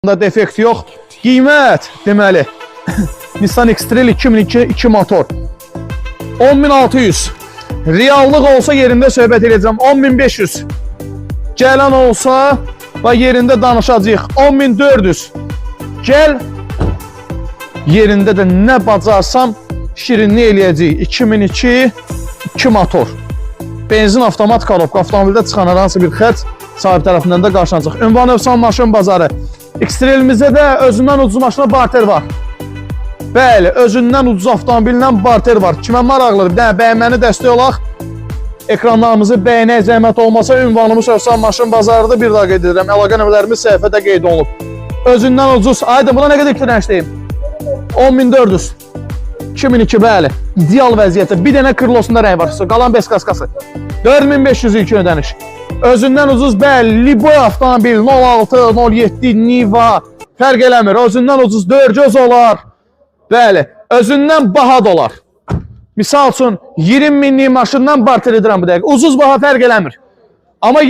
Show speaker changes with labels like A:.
A: Da defekt yox. Qiymət deməli Nissan X-Trail 2002 motor 10.600. Reallıq olsa yerində söhbət edəcəm 10.500. Gələn olsa və yerində danışacağıq 10.400. Gəl yerində də nə bacarsam şirinli eləyəcəyik. 2002 motor. Benzin avtomat korobka, avtomobildə çıxan hər hansı bir xərc sahib tərəfindən də qarşılanacaq. Ünvan Övsan Maşın Bazarı. X-Trailimizdə də özündən ucuz maşına barter var. Bəli, özündən ucuz avtomobillə barter var. Kimə maraqlıdır? Bir dənə bəyənməni dəstək olaq. Ekranlarımızı bəyənək, zəhmət olmasa ünvanımız Övsan Maşın Bazarıdır. Bir daha qeyd edirəm. Əlaqə nömrələrimiz səhifədə qeyd olunub. Özündən ucuz. Ayda buna nə qədər ödənişdəyim? 10.400. 2002 bəli. İdeal vəziyyətdə. Bir dənə krılosunda rəng var. Qalan bez kaskası. 4.500 ilk ödəniş. Özündən ucuz bəli. Liboy avtomobil 06, 07, Niva. Fərq eləmir. Özündən ucuz 400 olar. Bəli. Özündən baha da olar. Misal üçün 20 minlik maşından barter edirəm bu dəqiqə. Ucuz baha fərq eləmir. Amma